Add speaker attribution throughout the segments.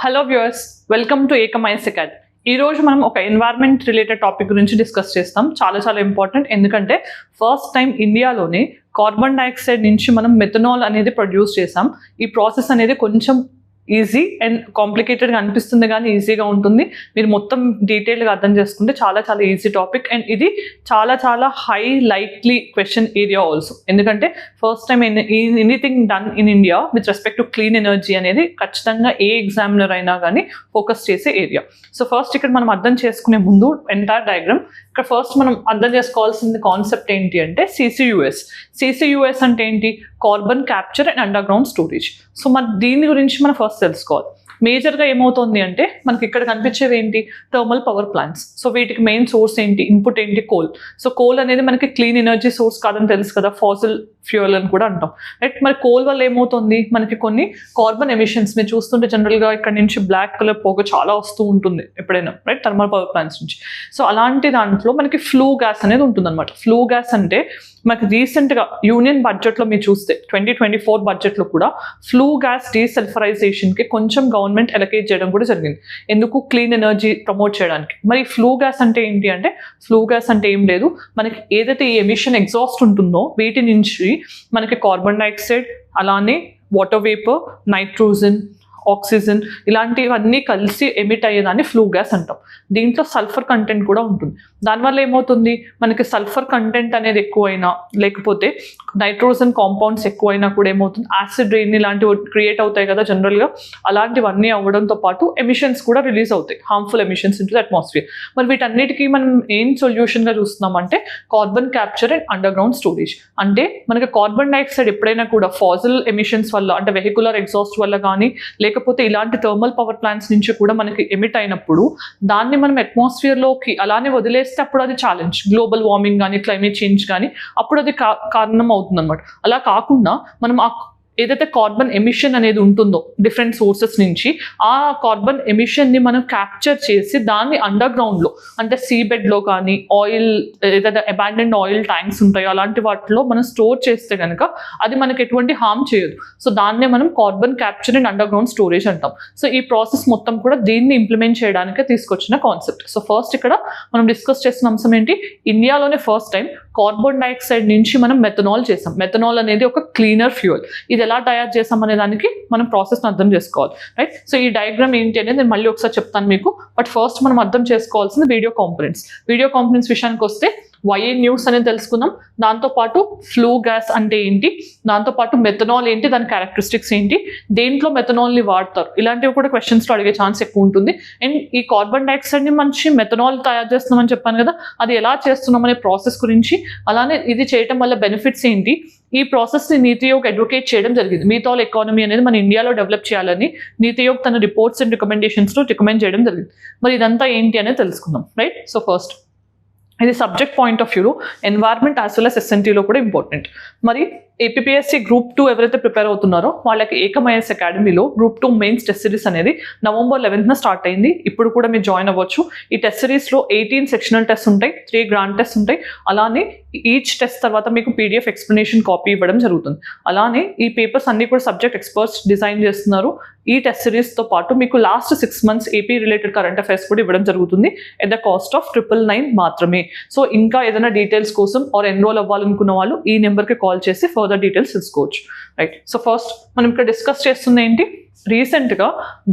Speaker 1: Hello viewers, welcome to ఏకమైస్ academy. ఈ రోజు మనం ఒక ఎన్వైరన్మెంట్ రిలేటెడ్ టాపిక్ గురించి డిస్కస్ చేస్తాం. చాలా ఇంపార్టెంట్, ఎందుకంటే ఫస్ట్ టైం ఇండియాలోనే కార్బన్ డైఆక్సైడ్ నుంచి మనం మెథనాల్ అనేది ప్రొడ్యూస్ చేసాం. ఈ ప్రాసెస్ అనేది కొంచెం ఈజీ అండ్ కాంప్లికేటెడ్గా అనిపిస్తుంది, కానీ ఈజీగా ఉంటుంది. మీరు మొత్తం డీటెయిల్గా అర్థం చేసుకుంటే చాలా ఈజీ టాపిక్. అండ్ ఇది చాలా high likely question area also, ఎందుకంటే first time anything done in India with respect to clean energy అనేది ఖచ్చితంగా ఏ ఎగ్జామినర్ అయినా కానీ ఫోకస్ చేసే ఏరియా. సో ఫస్ట్ ఇక్కడ మనం అర్థం చేసుకునే ముందు ఎంటైర్ డయాగ్రామ్, ఇక్కడ ఫస్ట్ మనం అర్థం చేసుకోవాల్సిన కాన్సెప్ట్ ఏంటి అంటే CCUS అంటే ఏంటి? Carbon capture and underground storage. So మన దీని గురించి మనం ఫస్ట్ తెలుసుకోవాలి. మేజర్గా ఏమవుతుంది అంటే మనకి ఇక్కడ కనిపించేవి ఏంటి? Thermal power plants. సో వీటికి మెయిన్ సోర్స్ ఏంటి? ఇన్పుట్ ఏంటి? కోల్. సో కోల్ అనేది మనకి క్లీన్ ఎనర్జీ సోర్స్ కాదని తెలుసు కదా, ఫాసిల్ ఫ్యూయల్ అని కూడా అంటాం, రైట్? మరి కోల్ వల్ల ఏమవుతుంది? మనకి కొన్ని కార్బన్ ఎమిషన్స్ మీరు చూస్తుంటే జనరల్గా ఇక్కడ నుంచి బ్లాక్ కలర్ పొగ చాలా వస్తూ ఉంటుంది ఎప్పుడైనా, రైట్? థర్మల్ పవర్ ప్లాంట్స్ నుంచి. సో అలాంటి దాంట్లో మనకి ఫ్లూ గ్యాస్ అనేది ఉంటుంది అనమాట. ఫ్లూ గ్యాస్ అంటే మనకి రీసెంట్గా యూనియన్ బడ్జెట్లో మీరు చూస్తే 2024 బడ్జెట్లో కూడా ఫ్లూ గ్యాస్ డీసల్ఫరైజేషన్కి కొంచెం గవర్నమెంట్ ఎలకేట్ చేయడం కూడా జరిగింది. ఎందుకు? క్లీన్ ఎనర్జీ ప్రమోట్ చేయడానికి. మరి ఫ్లూ గ్యాస్ అంటే ఏంటి అంటే, ఫ్లూ గ్యాస్ అంటే ఏం లేదు, మనకి ఏదైతే ఈ ఎమిషన్ ఎగ్జాస్ట్ ఉంటుందో వీటి నుంచి మనకి కార్బన్ డైఆక్సైడ్, అలానే వాటర్ వేపర్, నైట్రోజన్, ఆక్సిజన్ ఇలాంటివన్నీ కలిసి ఎమిట్ అయ్యేదాన్ని ఫ్లూ గ్యాస్ అంటాం. దీంట్లో సల్ఫర్ కంటెంట్ కూడా ఉంటుంది. దానివల్ల ఏమవుతుంది? మనకి సల్ఫర్ కంటెంట్ అనేది ఎక్కువైనా, లేకపోతే నైట్రోజన్ కాంపౌండ్స్ ఎక్కువైనా కూడా ఏమవుతుంది? యాసిడ్ రెయిన్ ఇలాంటివి క్రియేట్ అవుతాయి కదా జనరల్గా. అలాంటివన్నీ అవ్వడంతో పాటు ఎమిషన్స్ కూడా రిలీజ్ అవుతాయి, harmful emissions into the atmosphere. మరి వీటన్నిటికీ మనం ఏం సొల్యూషన్గా చూస్తున్నామంటే carbon capture and underground storage. అంటే మనకి కార్బన్ డైఆక్సైడ్ ఎప్పుడైనా కూడా ఫాసిల్ ఎమిషన్స్ వల్ల, అంటే వెహికులర్ ఎగ్జాస్ట్ వల్ల కానీ, లేకపోతే ఇలాంటి థర్మల్ పవర్ ప్లాంట్స్ నుంచి కూడా మనకి ఎమిట్ అయినప్పుడు దాన్ని మనం అట్మాస్ఫియర్లోకి అలానే వదిలేస్తే అప్పుడు అది ఛాలెంజ్. గ్లోబల్ వార్మింగ్ కానీ, క్లైమేట్ చేంజ్ కానీ అప్పుడు అది కారణం అవుతుంది అనమాట. అలా కాకుండా మనం ఏదైతే కార్బన్ ఎమిషన్ అనేది ఉంటుందో డిఫరెంట్ సోర్సెస్ నుంచి, ఆ కార్బన్ ఎమిషన్ని మనం క్యాప్చర్ చేసి దాన్ని అండర్ గ్రౌండ్లో, అంటే సీబెడ్లో కానీ, ఆయిల్ ఏదైతే అబాండెండ్ ఆయిల్ ట్యాంక్స్ ఉంటాయో అలాంటి వాటిలో మనం స్టోర్ చేస్తే కనుక అది మనకి ఎటువంటి హార్మ్ చేయదు. సో దాన్నే మనం carbon capture and underground storage అంటాం. సో ఈ ప్రాసెస్ మొత్తం కూడా దీన్ని ఇంప్లిమెంట్ చేయడానికే తీసుకొచ్చిన కాన్సెప్ట్. సో ఫస్ట్ ఇక్కడ మనం డిస్కస్ చేసిన అంశం ఏంటి? ఇండియాలోనే ఫస్ట్ టైం కార్బన్ డైఆక్సైడ్ నుంచి మనం మెథనాల్ చేసాం. మెథనాల్ అనేది ఒక క్లీనర్ ఫ్యూయల్. ఇది ఎలా తయారు చేసాం అనే దానికి మనం ప్రాసెస్ని అర్థం చేసుకోవాలి, రైట్? సో ఈ డయాగ్రామ్ ఏంటి అనేది నేను మళ్ళీ ఒకసారి చెప్తాను మీకు. బట్ ఫస్ట్ మనం అర్థం చేసుకోవాల్సింది వీడియో కాంపోనెంట్స్ విషయానికి వస్తే YA న్యూస్ అనేది తెలుసుకుందాం. దాంతోపాటు ఫ్లూ గ్యాస్ అంటే ఏంటి, దాంతోపాటు మెథనాల్ ఏంటి, దాని క్యారెక్టరిస్టిక్స్ ఏంటి, దేంట్లో మెథనాల్ని వాడతారు, ఇలాంటివి కూడా క్వశ్చన్స్లో అడిగే ఛాన్స్ ఎక్కువ ఉంటుంది. అండ్ ఈ కార్బన్ డైఆక్సైడ్ని మంచి మెథనాల్ తయారు చేస్తున్నామని చెప్పాను కదా, అది ఎలా చేస్తున్నాం అనే ప్రాసెస్ గురించి, అలానే ఇది చేయడం వల్ల బెనిఫిట్స్ ఏంటి, ఈ ప్రాసెస్ని నీతి ఆయోగ్ అడ్వకేట్ చేయడం జరిగింది. మీథాల్ ఎకానమీ అనేది మన ఇండియాలో డెవలప్ చేయాలని నీతి ఆయోగ్ తన రిపోర్ట్స్ అండ్ రికమెండేషన్స్లో రికమెండ్ చేయడం జరిగింది. మరి ఇదంతా ఏంటి అనేది తెలుసుకుందాం, రైట్? సో ఫస్ట్ ఇది సబ్జెక్ట్ పాయింట్ ఆఫ్ వ్యూలో ఎన్వైర్న్మెంట్ యాజ్ వెల్ as SNTలో కూడా ఇంపార్టెంట్. మరి APPSC Group 2 ఎవరైతే ప్రిపేర్ అవుతున్నారో వాళ్ళకి ఏకమైస్ అకాడమీలో Group 2 మెయిన్స్ టెస్ట్ సిరీస్ అనేది November 11th స్టార్ట్ అయింది. ఇప్పుడు కూడా మీరు జాయిన్ అవ్వచ్చు. ఈ టెస్ట్ సిరీస్లో 18 సెక్షనల్ టెస్ట్ ఉంటాయి, 3 గ్రాండ్ టెస్ట్ ఉంటాయి. అలానే ఈచ్ టెస్ట్ తర్వాత మీకు PDF ఎక్స్ప్లెనేషన్ కాపీ ఇవ్వడం జరుగుతుంది. అలానే ఈ పేపర్స్ అన్ని కూడా సబ్జెక్ట్ ఎక్స్పర్ట్స్ డిజైన్ చేస్తున్నారు. ఈ టెస్ట్ సిరీస్తో పాటు మీకు last 6 months AP related current affairs కూడా ఇవ్వడం జరుగుతుంది ఎట్ ద కాస్ట్ ఆఫ్ 999 మాత్రమే. సో ఇంకా ఏదైనా డీటెయిల్స్ కోసం ఆర్ ఎన్రోల్ అవ్వాలనుకున్న వాళ్ళు ఈ నెంబర్కి కాల్ చేసి ఫర్దర్ డీటెయిల్స్ తెలుసుకోవచ్చు, రైట్? సో ఫస్ట్ మనం ఇక్కడ డిస్కస్ చేస్తుంది ఏంటి? రీసెంట్గా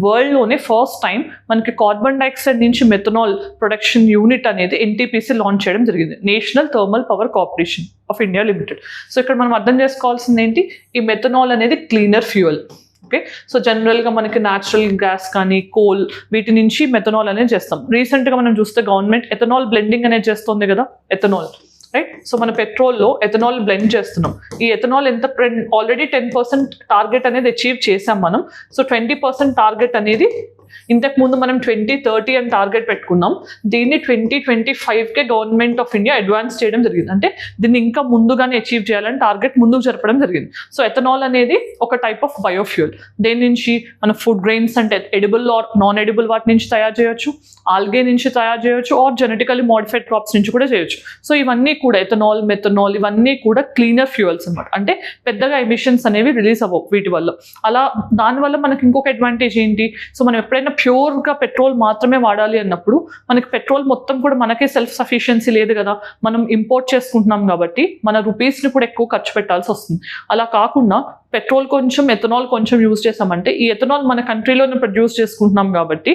Speaker 1: వరల్డ్లోనే ఫస్ట్ టైం మనకి కార్బన్ డైఆక్సైడ్ నుంచి మెథనాల్ ప్రొడక్షన్ యూనిట్ అనేది NTPC లాంచ్ చేయడం జరిగింది, national thermal power corporation of India limited. So ఇక్కడ మనం అర్థం చేసుకోవాల్సింది ఏంటి? ఈ మెథనాల్ అనేది క్లీనర్ ఫ్యూయల్. ఓకే, సో జనరల్గా మనకి న్యాచురల్ గ్యాస్ కానీ, కోల్, వీటి నుంచి మెథనాల్ అనేది చేస్తాం. రీసెంట్గా మనం చూస్తే గవర్నమెంట్ ఎథనాల్ బ్లెండింగ్ అనేది చేస్తుంది కదా, ఎథనాల్, రైట్? సో మన పెట్రోల్లో ఎథనాల్ బ్లెండ్ చేస్తున్నాం. ఈ ఎథనాల్ ఎంత ఆల్రెడీ 10% టార్గెట్ అనేది అచీవ్ చేసాం మనం. సో 20% టార్గెట్ అనేది ఇంతకుముందు మనం 2030 అని టార్గెట్ పెట్టుకున్నాం. దీన్ని 2025కే గవర్నమెంట్ ఆఫ్ ఇండియా అడ్వాన్స్ చేయడం జరిగింది. అంటే దీన్ని ఇంకా ముందుగానే అచీవ్ చేయాలని టార్గెట్ ముందుకు జరపడం జరిగింది. సో ఎథనాల్ అనేది ఒక టైప్ ఆఫ్ బయోఫ్యూయల్. దేని నుంచి? మన ఫుడ్ గ్రెయిన్స్ అంటే ఎడిబుల్ ఆర్ నాన్ ఎడిబుల్ వాటి నుంచి తయారు చేయొచ్చు, ఆల్గే నుంచి తయారు చేయొచ్చు, ఆర్ జెనెటికల్లీ మోడిఫైడ్ క్రాప్స్ నుంచి కూడా చేయొచ్చు. సో ఇవన్నీ కూడా ఎథనాల్, మెథనాల్ ఇవన్నీ కూడా క్లీనర్ ఫ్యూయల్స్ అనమాట. అంటే పెద్దగా ఎమిషన్స్ అనేవి రిలీజ్ అవ్వవు వీటి వల్ల. అలా దానివల్ల మనకి ఇంకొక అడ్వాంటేజ్ ఏంటి? సో మనం ఎప్పుడైతే ఎప్పుడైనా ప్యూర్గా పెట్రోల్ మాత్రమే వాడాలి అన్నప్పుడు మనకి పెట్రోల్ మొత్తం కూడా మనకే సెల్ఫ్ సఫిషియన్సీ లేదు కదా, మనం ఇంపోర్ట్ చేసుకుంటున్నాం కాబట్టి మన రూపీస్ని కూడా ఎక్కువ ఖర్చు పెట్టాల్సి వస్తుంది. అలా కాకుండా పెట్రోల్ కొంచెం ఎథనాల్ కొంచెం యూజ్ చేసామంటే ఈ ఎథనాల్ మన కంట్రీలోనే ప్రొడ్యూస్ చేసుకుంటున్నాం కాబట్టి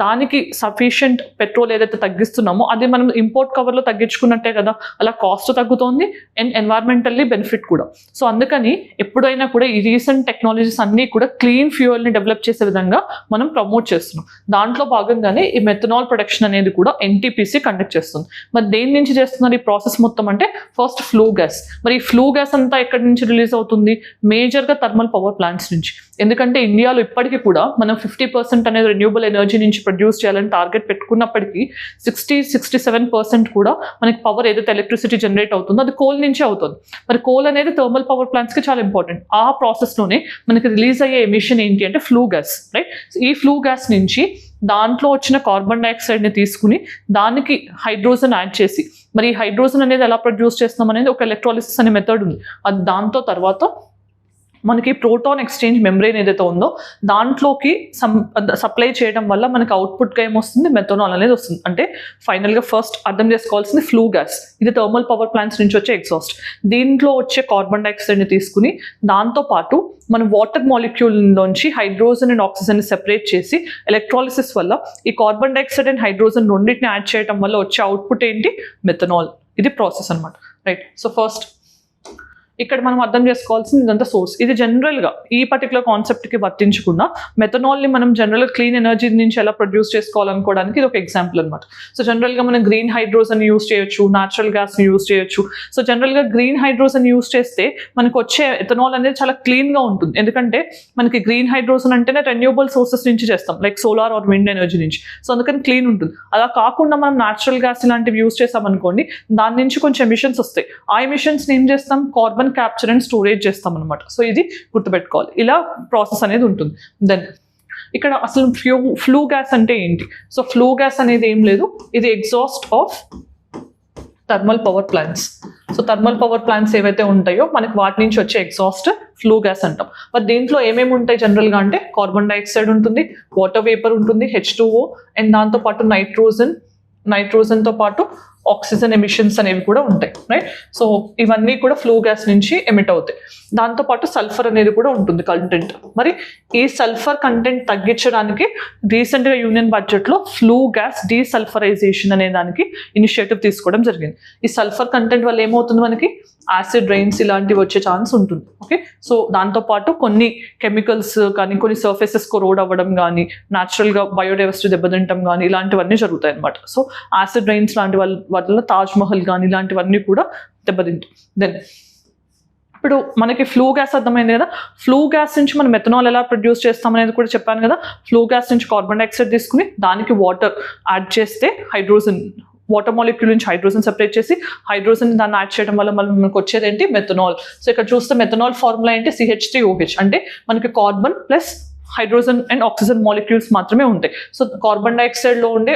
Speaker 1: దానికి సఫిషియంట్ పెట్రోల్ ఏదైతే తగ్గిస్తున్నామో అది మనం ఇంపోర్ట్ కవర్లో తగ్గించుకున్నట్టే కదా, అలా కాస్ట్ తగ్గుతోంది అండ్ ఎన్వైర్మెంటల్లీ బెనిఫిట్ కూడా. సో అందుకని ఎప్పుడైనా కూడా ఈ రీసెంట్ టెక్నాలజీస్ అన్నీ కూడా క్లీన్ ఫ్యూయల్ని డెవలప్ చేసే విధంగా మనం ప్రమోట్ చేస్తున్నాం. దాంట్లో భాగంగానే ఈ మెథనాల్ ప్రొడక్షన్ అనేది కూడా ఎన్టీపీసీ కండక్ట్ చేస్తుంది. మరి దేని నుంచి చేస్తున్నారు ఈ ప్రాసెస్ మొత్తం అంటే ఫస్ట్ ఫ్లూ గ్యాస్. మరి ఈ ఫ్లూ గ్యాస్ అంతా ఎక్కడి నుంచి రిలీజ్ అవుతుంది? మేజర్గా థర్మల్ పవర్ ప్లాంట్స్ నుంచి. ఎందుకంటే ఇండియాలో ఇప్పటికీ కూడా మనం 50% అనేది రెన్యూబుల్ ఎనర్జీ నుంచి ప్రొడ్యూస్ చేయాలని టార్గెట్ పెట్టుకున్నప్పటికీ 67% కూడా మనకి పవర్ ఏదైతే ఎలక్ట్రిసిటీ జనరేట్ అవుతుందో అది కోల్ నుంచే అవుతుంది. మరి కోల్ అనేది థర్మల్ పవర్ ప్లాంట్స్కి చాలా ఇంపార్టెంట్. ఆ ప్రాసెస్లోనే మనకి రిలీజ్ అయ్యే ఎమిషన్ ఏంటి అంటే ఫ్లూ గ్యాస్, రైట్? ఈ ఫ్లూ గ్యాస్ నుంచి దాంట్లో వచ్చిన కార్బన్ డైఆక్సైడ్ని తీసుకుని దానికి హైడ్రోజన్ యాడ్ చేసి, మరి ఈ హైడ్రోజన్ అనేది ఎలా ప్రొడ్యూస్ చేస్తాం అనేది ఒక ఎలక్ట్రాలిసిస్ అనే మెథడ్ ఉంది. అది దాంతో తర్వాత మనకి ప్రోటాన్ ఎక్స్చేంజ్ మెంబ్రెయిన్ ఏదైతే ఉందో దాంట్లోకి సప్లై చేయడం వల్ల మనకి అవుట్పుట్గా ఏమొస్తుంది? మెథనాల్ అనేది వస్తుంది. అంటే ఫైనల్గా ఫస్ట్ అర్థం చేసుకోవాల్సింది ఫ్లూ గ్యాస్. ఇది థర్మల్ పవర్ ప్లాంట్స్ నుంచి వచ్చే ఎగ్జాస్ట్. దీంట్లో వచ్చే కార్బన్ డైఆక్సైడ్ని తీసుకుని దాంతోపాటు మన వాటర్ మాలిక్యూల్ నుంచి హైడ్రోజన్ అండ్ ఆక్సిజన్ని సెపరేట్ చేసి ఎలక్ట్రాలిసిస్ వల్ల ఈ కార్బన్ డైఆక్సైడ్ అండ్ హైడ్రోజన్ రెండింటిని యాడ్ చేయడం వల్ల వచ్చే అవుట్పుట్ ఏంటి? మెథనాల్. ఇది ప్రాసెస్ అనమాట, రైట్? సో ఫస్ట్ ఇక్కడ మనం అర్థం చేసుకోవాల్సింది ఇదంతా సోర్స్. ఇది జనరల్గా ఈ పర్టికులర్ కాన్సెప్ట్కి వర్తించకుండా మెథనాల్ని మనం జనరల్గా క్లీన్ ఎనర్జీ నుంచి ఎలా ప్రొడ్యూస్ చేసుకోవాలనుకోవడానికి ఇది ఒక ఎగ్జాంపుల్ అనమాట. సో జనరల్గా మనం గ్రీన్ హైడ్రోజన్ యూస్ చేయొచ్చు, న్యాచురల్ గ్యాస్ని యూస్ చేయొచ్చు. సో జనరల్గా గ్రీన్ హైడ్రోజన్ యూస్ చేస్తే మనకు వచ్చే ఎథనాల్ అనేది చాలా క్లీన్గా ఉంటుంది. ఎందుకంటే మనకి గ్రీన్ హైడ్రోజన్ అంటేనే రెన్యూబుల్ సోర్సెస్ నుంచి చేస్తాం, like solar or wind energy నుంచి. సో అందుకని క్లీన్ ఉంటుంది. అలా కాకుండా మనం న్యాచురల్ గ్యాస్ ఇలాంటివి యూస్ చేస్తామనుకోండి, దాని నుంచి కొంచెం ఎమిషన్స్ వస్తాయి. ఆ ఎమిషన్స్ని ఏం చేస్తాం? కార్బన్ క్యాప్చర్ అండ్ స్టోరేజ్ చేస్తాం అనమాట. సో ఇది గుర్తుపెట్టుకోవాలి. ఇలా ప్రాసెస్ అనేది ఉంటుంది. దెన్ ఇక్కడ అసలు ఫ్లూ గ్యాస్ అంటే ఏంటి? సో ఫ్లూ గ్యాస్ అనేది ఏం లేదు, ఇది exhaust of thermal power plants. So thermal power plants ఏవైతే ఉంటాయో మనకి వాటి నుంచి వచ్చే ఎగ్జాస్ట్ ఫ్లూ గ్యాస్ అంటాం. మరి దీంట్లో ఏమేమి ఉంటాయి జనరల్గా అంటే కార్బన్ డైఆక్సైడ్ ఉంటుంది, వాటర్ వేపర్ ఉంటుంది, H2O, అండ్ దాంతోపాటు నైట్రోజన్తో పాటు ఆక్సిజన్ ఎమిషన్స్ అనేవి కూడా ఉంటాయి, రైట్? సో ఇవన్నీ కూడా ఫ్లూ గ్యాస్ నుంచి ఎమిట్ అవుతాయి. దాంతోపాటు సల్ఫర్ అనేది కూడా ఉంటుంది కంటెంట్. మరి ఈ సల్ఫర్ కంటెంట్ తగ్గించడానికి రీసెంట్గా యూనియన్ బడ్జెట్లో ఫ్లూ గ్యాస్ డీసల్ఫరైజేషన్ అనే దానికి ఇనిషియేటివ్ తీసుకోవడం జరిగింది. ఈ సల్ఫర్ కంటెంట్ వల్ల ఏమవుతుంది? మనకి యాసిడ్ రైన్స్ ఇలాంటివి వచ్చే ఛాన్స్ ఉంటుంది. ఓకే, సో దాంతోపాటు కొన్ని కెమికల్స్ కానీ కొన్ని సర్ఫేసెస్ కొరోడ్ అవ్వడం కానీ న్యాచురల్గా బయోడైవర్సిటీ దెబ్బతింటం కానీ ఇలాంటివన్నీ జరుగుతాయి అనమాట. సో యాసిడ్ రైన్స్ లాంటి వల్ల తాజ్ మహల్ కానీ ఇలాంటివన్నీ కూడా దెబ్బతింటాయి. దెన్ ఇప్పుడు మనకి ఫ్లూ గ్యాస్ అర్థమైంది కదా. ఫ్లూ గ్యాస్ నుంచి మనం మెథనాల్ ఎలా ప్రొడ్యూస్ చేస్తాం అనేది కూడా చెప్పాను కదా. ఫ్లూ గ్యాస్ నుంచి కార్బన్ డైఆక్సైడ్ తీసుకుని దానికి వాటర్ యాడ్ చేస్తే వాటర్ మాలిక్యూల్ నుంచి హైడ్రోజన్ సెపరేట్ చేసి హైడ్రోజన్ దాన్ని యాడ్ చేయడం వల్ల మనకు వచ్చేది ఏంటి? మెథనాల్. సో ఇక్కడ చూస్తే మెథనాల్ ఫార్ములా ఏంటి? CH3OH. అంటే మనకి carbon plus hydrogen and oxygen molecules మాత్రమే ఉంటాయి. సో కార్బన్ డైఆక్సైడ్లో ఉండే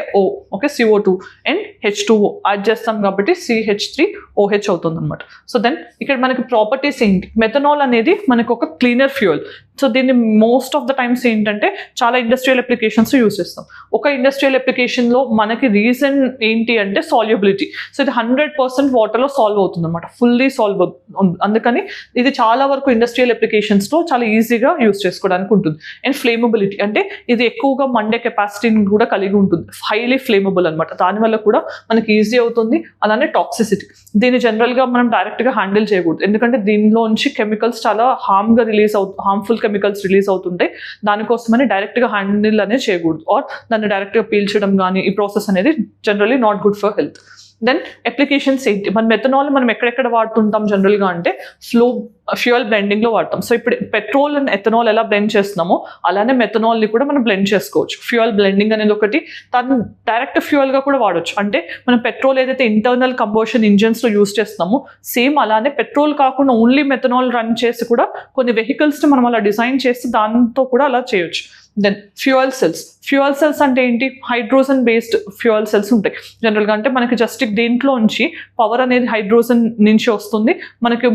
Speaker 1: okay CO2 and H2O add చేస్తాం కాబట్టి CH3OH అవుతుంది అనమాట. సో దెన్ ఇక్కడ మనకి ప్రాపర్టీస్ ఏంటి? మెథనాల్ అనేది మనకు ఒక క్లీనర్ ఫ్యూయల్. సో దీన్ని మోస్ట్ ఆఫ్ ద టైమ్స్ ఏంటంటే చాలా ఇండస్ట్రియల్ అప్లికేషన్స్ యూస్ చేస్తాం. ఒక ఇండస్ట్రియల్ అప్లికేషన్లో మనకి రీజన్ ఏంటి అంటే సాల్యుబిలిటీ. సో ఇది 100% వాటర్లో సాల్వ్ అవుతుంది అనమాట, ఫుల్లీ సాల్వ్ అవుతుంది. అందుకని ఇది చాలా వరకు ఇండస్ట్రియల్ అప్లికేషన్స్లో చాలా ఈజీగా యూస్ చేసుకోవడానికి ఉంటుంది. అండ్ ఫ్లేమబిలిటీ అంటే ఇది ఎక్కువగా మండే కెపాసిటీని కూడా కలిగి ఉంటుంది, హైలీ ఫ్లేమబుల్ అనమాట. దానివల్ల కూడా మనకి ఈజీ అవుతుంది. అలానే టాక్సిసిటీ, దీన్ని జనరల్గా మనం డైరెక్ట్గా హ్యాండిల్ చేయకూడదు. ఎందుకంటే దీనిలోంచి కెమికల్స్ చాలా హార్మ్ఫుల్ కెమికల్స్ రిలీజ్ అవుతుంటాయి. దానికోసమని డైరెక్ట్గా హ్యాండిల్ అనేది చేయకూడదు, ఆర్ దాన్ని డైరెక్ట్గా పీల్చడం కానీ ఈ ప్రాసెస్ అనేది generally not good for health. Then applications ఏంటి? మన మెథనాల్ మనం ఎక్కడెక్కడ వాడుతుంటాం జనరల్గా అంటే ఫ్యూయల్ బ్లెండింగ్లో వాడతాం. సో ఇప్పుడు పెట్రోల్ అండ్ ఎథనాల్ ఎలా బ్లెండ్ చేస్తున్నామో అలానే మెథనాల్ని కూడా మనం బ్లెండ్ చేసుకోవచ్చు. ఫ్యూయల్ బ్లెండింగ్ అనేది ఒకటి. దాన్ని డైరెక్ట్ ఫ్యూయల్గా కూడా వాడవచ్చు. అంటే మనం పెట్రోల్ ఏదైతే ఇంటర్నల్ కంబషన్ ఇంజన్స్లో యూస్ చేస్తున్నామో సేమ్ అలానే పెట్రోల్ కాకుండా ఓన్లీ మెథనాల్ రన్ చేసి కూడా కొన్ని వెహికల్స్ని మనం అలా డిజైన్ చేసి దాంతో కూడా అలా చేయొచ్చు. దెన్ ఫ్యూయల్ సెల్స్ అంటే ఏంటి? హైడ్రోజన్ బేస్డ్ ఫ్యూయల్ సెల్స్ ఉంటాయి జనరల్గా. అంటే మనకి జస్ట్ దీంట్లోంచి పవర్ అనేది హైడ్రోజన్ నుంచి వస్తుంది, మనకి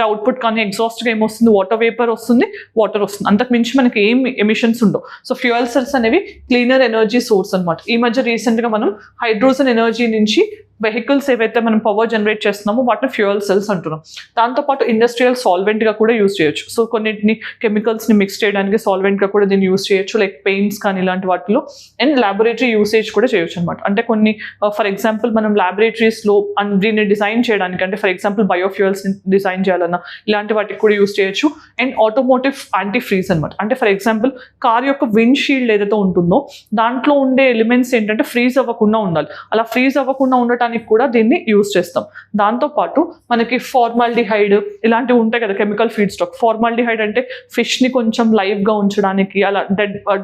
Speaker 1: అవుట్పుట్ కానీ ఎగ్జాస్ట్గా ఏమొస్తుంది? వాటర్ వేపర్ వస్తుంది, వాటర్ వస్తుంది, అంతకు మించి మనకి ఏం ఎమిషన్స్ ఉండవు. సో ఫ్యూయల్ సెల్స్ అనేవి క్లీనర్ ఎనర్జీ సోర్స్ అనమాట. ఈ మధ్య రీసెంట్గా మనం హైడ్రోజన్ ఎనర్జీ నుంచి వెహికల్స్ ఏవైతే మనం పవర్ జనరేట్ చేస్తున్నామో వాటిని ఫ్యూయల్ సెల్స్ అంటున్నాం. దాంతోపాటు ఇండస్ట్రియల్ సాల్వెంట్గా కూడా యూజ్ చేయొచ్చు. సో కొన్నిటిని కెమికల్స్ని మిక్స్ చేయడానికి సాల్వెంట్గా కూడా దీన్ని యూజ్ చేయొచ్చు, లైక్ పెయింట్స్ కానీ ఇలాంటి వాటిలో. అండ్ ల్యాబొరేటరీ యూసేజ్ కూడా చేయొచ్చు అనమాట. అంటే కొన్ని ఫర్ ఎగ్జాంపుల్ మనం ల్యాబొరేటరీస్లో దీన్ని డిజైన్ చేయడానికి, అంటే ఫర్ ఎగ్జాంపుల్ బయోఫ్యూయల్స్ని డిజైన్ చేయాలన్నా ఇలాంటి వాటికి కూడా యూజ్ చేయొచ్చు. అండ్ ఆటోమోటివ్ యాంటీ ఫ్రీజ్ అనమాట. అంటే ఫర్ ఎగ్జాంపుల్ కార్ యొక్క విండ్ షీల్డ్ ఏదైతే ఉంటుందో దాంట్లో ఉండే ఎలిమెంట్స్ ఏంటంటే ఫ్రీజ్ అవ్వకుండా ఉండాలి. అలా ఫ్రీజ్ అవ్వకుండా ఉండటానికి కూడా దీన్ని యూజ్ చేస్తాం. దాంతోపాటు మనకి ఫార్మాల్డిహైడ్ ఇలాంటివి ఉంటాయి కదా, కెమికల్ ఫీడ్ స్టాక్. ఫార్మాల్డిహైడ్ అంటే ఫిష్ని కొంచెం లైవ్గా ఉంచడానికి, అలా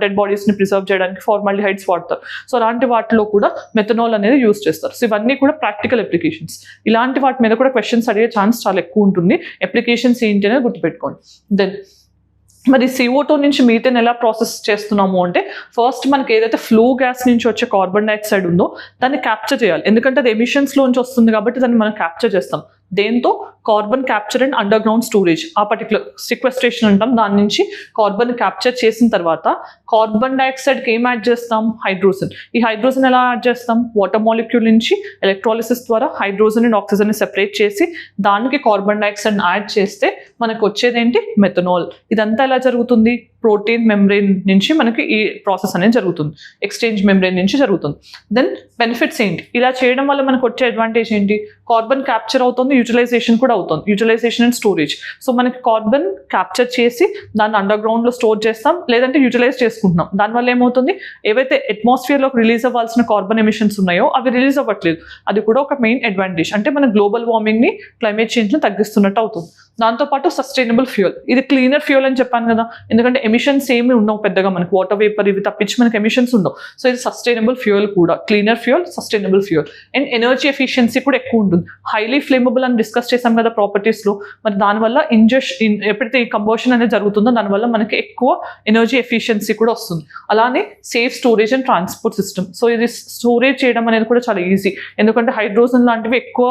Speaker 1: డెడ్ బాడీస్ని ప్రిజర్వ్ చేయడానికి ఫార్మాల్డిహైడ్స్ వాడతారు. సో అలాంటి వాటిలో కూడా మెథనాల్ అనేది యూజ్ చేస్తారు. సో ఇవన్నీ కూడా ప్రాక్టికల్ అప్లికేషన్స్. ఇలాంటి వాటి మీద కూడా క్వశ్చన్స్ అడిగే ఛాన్స్ చాలా ఎక్కువ ఉంటుంది. అప్లికేషన్స్ ఏంటి అనేది గుర్తుపెట్టుకోండి. దెన్ మరి CO2 నుంచి మీథేన్ ఎలా ప్రాసెస్ చేస్తున్నాము అంటే, ఫస్ట్ మనకి ఏదైతే ఫ్లూ గ్యాస్ నుంచి వచ్చే కార్బన్ డైఆక్సైడ్ ఉందో దాన్ని క్యాప్చర్ చేయాలి. ఎందుకంటే అది ఎమిషన్స్లోంచి వస్తుంది కాబట్టి దాన్ని మనం క్యాప్చర్ చేస్తాం. దేంతో? Carbon capture and underground storage, ఆ పర్టికులర్ సిక్వెస్ట్రేషన్ అంటాం. దాని నుంచి కార్బన్ క్యాప్చర్ చేసిన తర్వాత కార్బన్ డైఆక్సైడ్కి ఏం యాడ్ చేస్తాం? హైడ్రోజన్. ఈ హైడ్రోజన్ ఎలా యాడ్ చేస్తాం? వాటర్ మాలిక్యూల్ నుంచి ఎలక్ట్రాలిసిస్ ద్వారా హైడ్రోజన్ అండ్ ఆక్సిజన్ని సెపరేట్ చేసి దానికి కార్బన్ డైఆక్సైడ్ని యాడ్ చేస్తే మనకు వచ్చేదేంటి? మెథనాల్. ఇదంతా ఎలా జరుగుతుంది? ప్రోటీన్ మెంబ్రెయిన్ నుంచి మనకి ఈ ప్రాసెస్ అనేది జరుగుతుంది, ఎక్స్చేంజ్ మెంబ్రెయిన్ నుంచి జరుగుతుంది. దెన్ బెనిఫిట్స్ ఏంటి? ఇలా చేయడం వల్ల మనకు వచ్చే అడ్వాంటేజ్ ఏంటి? కార్బన్ క్యాప్చర్ అవుతుంది, యూటిలైజేషన్ కూడా అవుతుంది, యూటిలైజేషన్ అండ్ స్టోరేజ్. సో మనకి కార్బన్ క్యాప్చర్ చేసి దాన్ని అండర్ గ్రౌండ్లో స్టోర్ చేస్తాం, లేదంటే యూటిలైజ్ చేసుకుంటున్నాం. దానివల్ల ఏమవుతుంది? ఏవైతే అట్మాస్ఫియర్లోకి రిలీజ్ అవ్వాల్సిన కార్బన్ ఎమిషన్స్ ఉన్నాయో అవి రిలీజ్ అవ్వట్లేదు. అది కూడా ఒక మెయిన్ అడ్వాంటేజ్. అంటే మన గ్లోబల్ వార్మింగ్ని, క్లైమేట్ చేంజ్ని తగ్గిస్తున్నట్టు అవుతుంది. దాంతోపాటు సస్టైనబుల్ ఫ్యూయల్. ఇది క్లీనర్ ఫ్యూయల్ అని చెప్పాను కదా, ఎందుకంటే ఎమిషన్స్ ఏమి ఉండవు పెద్దగా, మనకి వాటర్ వేపర్ ఇవి తప్పించి మనకి ఎమిషన్స్ ఉండవు. సో ఇది సస్టైనబుల్ ఫ్యూయల్ కూడా, cleaner fuel, sustainable fuel. And energy efficiency కూడా ఎక్కువ ఉంటుంది. హైలీ ఫ్లేమబుల్ అని డిస్కస్ చేసాం కదా ప్రాపర్టీస్లో. మరి దానివల్ల ఎప్పుడైతే ఈ కంబషన్ అనేది జరుగుతుందో దానివల్ల మనకి ఎక్కువ ఎనర్జీ ఎఫిషియన్సీ కూడా వస్తుంది. అలానే safe storage and transport system. So ఇది స్టోరేజ్ చేయడం అనేది కూడా చాలా ఈజీ, ఎందుకంటే హైడ్రోజన్ లాంటివి ఎక్కువ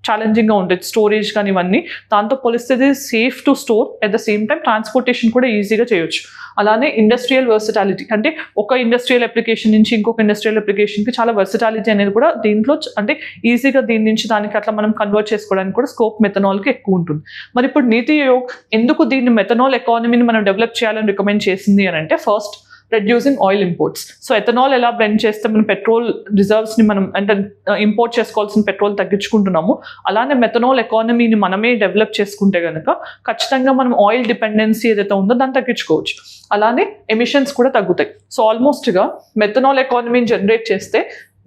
Speaker 1: ఛాలెంజింగ్గా ఉంటాయి స్టోరేజ్ కానీ ఇవన్నీ. దాంతో పోలిస్తే safe to store, at the same time transportation కూడా ఈజీగా చేయొచ్చు. అలానే ఇండస్ట్రియల్ వర్సిటాలిటీ, అంటే ఒక ఇండస్ట్రియల్ అప్లికేషన్ నుంచి ఇంకొక ఇండస్ట్రియల్ అప్లికేషన్కి చాలా వర్సిటాలిటీ అనేది కూడా దీంట్లో, అంటే ఈజీగా దీని నుంచి దానికి అట్లా మనం కన్వర్ట్ చేసుకోవడానికి కూడా స్కోప్ మెథనాల్కి ఎక్కువ ఉంటుంది. మరి ఇప్పుడు నీతి ఆయోగ్ ఎందుకు దీన్ని మెథనాల్ ఎకానమీని మనం డెవలప్ చేయాలని రికమెండ్ చేసింది అని అంటే, first reducing oil imports. So ethanol ఎలా బ్లెండ్ చేస్తే మనం పెట్రోల్ రిజర్వ్స్ని మనం అంటే ఇంపోర్ట్ చేసుకోవాల్సిన పెట్రోల్ తగ్గించుకుంటున్నాము, అలానే మెథనాల్ ఎకానమీని మనమే డెవలప్ చేసుకుంటే కనుక ఖచ్చితంగా మనం ఆయిల్ డిపెండెన్సీ ఏదైతే ఉందో దాన్ని తగ్గించుకోవచ్చు. అలానే ఎమిషన్స్ కూడా తగ్గుతాయి. సో ఆల్మోస్ట్గా మెథనాల్ ఎకానమీని జనరేట్ చేస్తే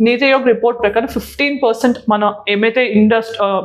Speaker 1: నీతి ఆయోగ్ రిపోర్ట్ ప్రకారం 15% మనం ఏమైతే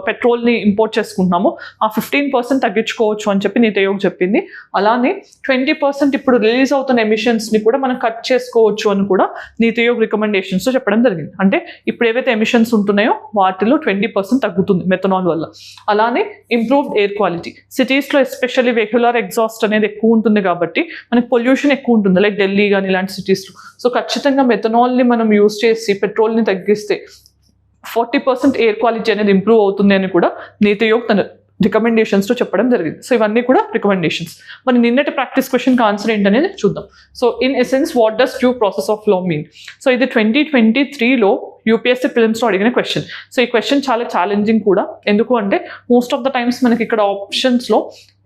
Speaker 1: పెట్రోల్ని ఇంపోర్ట్ చేసుకుంటున్నామో ఆ 15% తగ్గించుకోవచ్చు అని చెప్పి నీతి ఆయోగ్ చెప్పింది. అలానే 20% ఇప్పుడు రిలీజ్ అవుతున్న ఎమిషన్స్ని కూడా మనం కట్ చేసుకోవచ్చు అని కూడా నీతి ఆయోగ్ రికమెండేషన్స్లో చెప్పడం జరిగింది. అంటే ఇప్పుడు ఏవైతే ఎమిషన్స్ ఉంటున్నాయో వాటిలో 20% తగ్గుతుంది మెథనాల్ వల్ల. అలానే ఇంప్రూవ్డ్ ఎయిర్ క్వాలిటీ. సిటీస్లో ఎస్పెషల్లీ వెహికులర్ ఎగ్జాస్ట్ అనేది ఎక్కువ ఉంటుంది కాబట్టి మనకి పొల్యూషన్ ఎక్కువ ఉంటుంది, లైక్ ఢిల్లీ కానీ ఇలాంటి సిటీస్లో. సో ఖచ్చితంగా మెథనాల్ని మనం యూజ్ చేసి పెట్రోల్ని తగ్గిస్తే 40% ఎయిర్ క్వాలిటీ అనేది ఇంప్రూవ్ అవుతుంది అని కూడా నీతి ఆయోగ్ తన రికమెండేషన్స్లో చెప్పడం జరిగింది. సో ఇవన్నీ కూడా రికమెండేషన్స్. మరి నిన్నటి ప్రాక్టీస్ క్వశ్చన్కి ఆన్సర్ ఏంటనేది చూద్దాం. So in essence what does due process of law mean? So ఇది 2023లో యూపీఎస్సీ ప్రిలిమ్స్లో అడిగిన క్వశ్చన్. సో ఈ క్వశ్చన్ చాలా ఛాలెంజింగ్ కూడా. ఎందుకు అంటే మోస్ట్ ఆఫ్ ద టైమ్స్ మనకి ఇక్కడ ఆప్షన్స్లో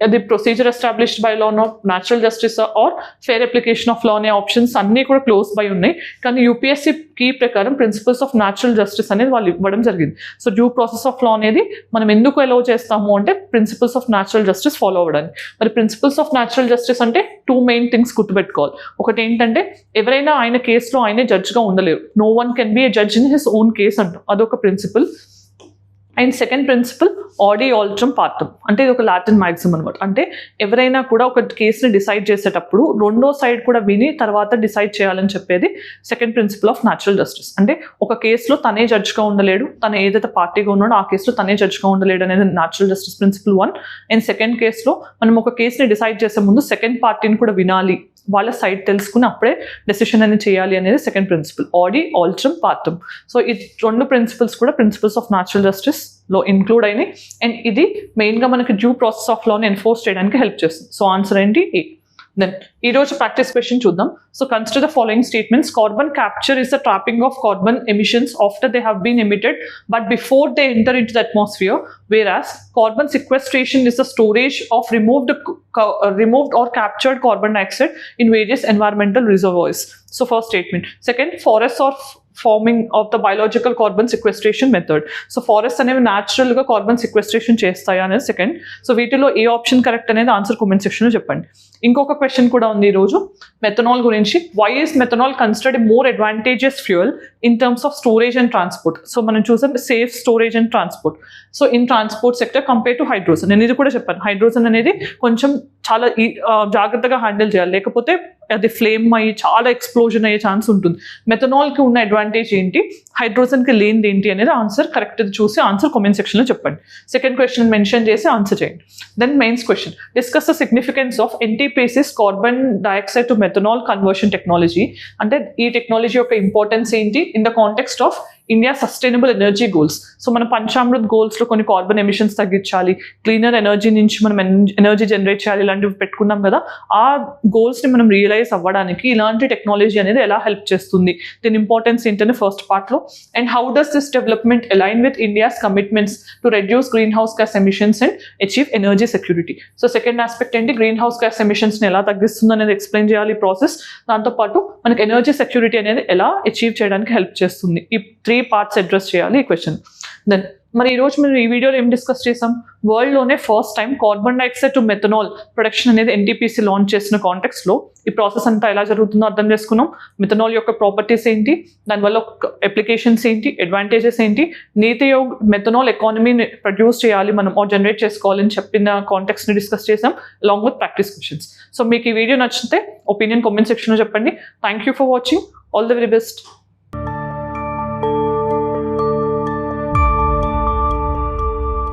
Speaker 1: అది procedure established by law, natural justice or fair application of law అనే ఆప్షన్స్ అన్నీ కూడా క్లోజ్ బై ఉన్నాయి. కానీ యూపీఎస్సీ కీ ప్రకారం ప్రిన్సిపల్స్ ఆఫ్ న్యాచురల్ జస్టిస్ అనేది వాళ్ళు ఇవ్వడం జరిగింది. So due process of law అనేది మనం ఎందుకు అలౌ చేస్తాము అంటే principles of natural justice follow అవ్వడానికి. మరి ప్రిన్సిపల్స్ ఆఫ్ న్యాచురల్ జస్టిస్ అంటే 2 మెయిన్ థింగ్స్ గుర్తుపెట్టుకోవాలి. ఒకటి ఏంటంటే ఎవరైనా ఆయన కేసులో ఆయనే జడ్జ్గా ఉండలేరు. No one can be a judge in his own case అంటాం, అదొక ప్రిన్సిపల్. అండ్ సెకండ్ ప్రిన్సిపల్ ఆడి ఆల్ట్రమ్ పార్టమ్, అంటే ఇది ఒక లాటిన్ మ్యాక్సిమం అనమాట. అంటే ఎవరైనా కూడా ఒక కేసుని డిసైడ్ చేసేటప్పుడు రెండో సైడ్ కూడా విని తర్వాత డిసైడ్ చేయాలని చెప్పేది second principal of natural justice. అంటే ఒక కేసులో తనే జడ్జ్గా ఉండలేడు, తను ఏదైతే పార్టీగా ఉన్నాడో ఆ కేసులో తనే జడ్జ్గా ఉండలేడు అనేది natural justice principle 1. And second కేసులో మనం ఒక కేసుని డిసైడ్ చేసే ముందు సెకండ్ పార్టీని కూడా వినాలి వాళ్ళ సైడ్ తెలుసుకుని అప్పుడే డెసిషన్ అనేది చేయాలి అనేది సెకండ్ ప్రిన్సిపల్. ఆడి, ఆల్ట్రమ్, పార్టమ్. సో ఈ 2 ప్రిన్సిపల్స్ కూడా ప్రిన్సిపల్స్ ఆఫ్ న్యాచురల్ జస్టిస్లో ఇంక్లూడ్ అయినాయి. అండ్ ఇది మెయిన్గా మనకి డ్యూ ప్రాసెస్ ఆఫ్ లాని ఎన్ఫోర్స్ చేయడానికి హెల్ప్ చేస్తుంది. సో ఆన్సర్ ఏంటి? ఏ. దెన్ ఈ రోజు ప్రాక్టీస్ క్వశ్చన్ చూద్దాం. So consider the following statements. Carbon capture is the trapping of carbon emissions after they have been emitted but before they enter into the atmosphere, whereas carbon sequestration is the storage of removed or captured carbon dioxide in various environmental reservoirs. So first statement. Second, forests are forming of the biological carbon sequestration method. So forest అనేవి న్యాచురల్గా carbon sequestration చేస్తాయా అనేది second. So వీటిలో ఏ option correct అనేది answer comment సెక్షన్లో చెప్పండి. ఇంకొక క్వశ్చన్ కూడా ఉంది ఈరోజు మెథనాల్ గురించి. Why is methanol considered a more advantageous fuel in terms of storage and transport? So మనం చూసాం safe storage and transport. So in transport sector compare to hydrogen. నేను ఇది కూడా చెప్పాను, హైడ్రోజన్ అనేది కొంచెం చాలా జాగ్రత్తగా హ్యాండిల్ చేయాలి, లేకపోతే అది ఫ్లేమ్ అయ్యి చాలా ఎక్స్ప్లోజన్ అయ్యే ఛాన్స్ ఉంటుంది. మెథనాల్కి ఉన్న అడ్వాంటేజ్ ఏంటి, హైడ్రోజన్కి లేనిది ఏంటి అనేది ఆన్సర్ కరెక్ట్ చూసి ఆన్సర్ కామెంట్ సెక్షన్లో చెప్పండి. సెకండ్ క్వశ్చన్ మెన్షన్ చేసి ఆన్సర్ చేయండి. Then mains question. Discuss the significance of NTPC's carbon dioxide to methanol conversion technology. అంటే ఈ టెక్నాలజీ యొక్క ఇంపార్టెన్స్ ఏంటి in the context of India sustainable energy goals. So మన పంచామృత్ గోల్స్లో కొన్ని కార్బన్ ఎమిషన్స్ తగ్గించాలి, క్లీనర్ ఎనర్జీ నుంచి మనం ఎనర్జీ జనరేట్ చేయాలి, ఇలాంటివి పెట్టుకున్నాం కదా. ఆ గోల్స్ని మనం రియలైజ్ అవ్వడానికి ఇలాంటి టెక్నాలజీ అనేది ఎలా హెల్ప్ చేస్తుంది, దీని ఇంపార్టెన్స్ ఏంటనే ఫస్ట్ పార్ట్లో. And how does this development align with India's commitments to reduce green house gas emissions and achieve energy security. So second aspect ఏంటి, గ్రీన్ హౌస్ గ్యాస్ ఎమిషన్స్ని ఎలా తగ్గిస్తుంది అనేది ఎక్స్ప్లెయిన్ చేయాలి ఈ ప్రాసెస్. దాంతోపాటు మనకి ఎనర్జీ సెక్యూరిటీ అనేది ఎలా అచీవ్ చేయడానికి హెల్ప్ చేస్తుంది. ఈ 3 పార్ట్స్ అడ్రస్ చేయాలి ఈ క్వశ్చన్. దెన్ మరి ఈరోజు మేము ఈ వీడియోలో ఏం డిస్కస్ చేసాం, వరల్డ్లోనే first time carbon dioxide to methanol production అనేది ఎన్టీపీసీ లాంచ్ చేసిన కాంటెక్స్లో ఈ ప్రాసెస్ అంతా ఎలా జరుగుతుందో అర్థం చేసుకున్నాం. మెథనాల్ యొక్క ప్రాపర్టీస్ ఏంటి, దానివల్ల అప్లికేషన్స్ ఏంటి, అడ్వాంటేజెస్ ఏంటి, నీతి ఆయోగ్ మెథనాల్ ఎకానమీని ప్రొడ్యూస్ చేయాలి మనం జనరేట్ చేసుకోవాలని చెప్పిన కాంటెక్స్ని డిస్కస్ చేసాం along with practice questions. So మీకు ఈ వీడియో నచ్చితే ఒపీనియన్ కామెంట్ సెక్షన్లో చెప్పండి. Thank you for watching. All the very best.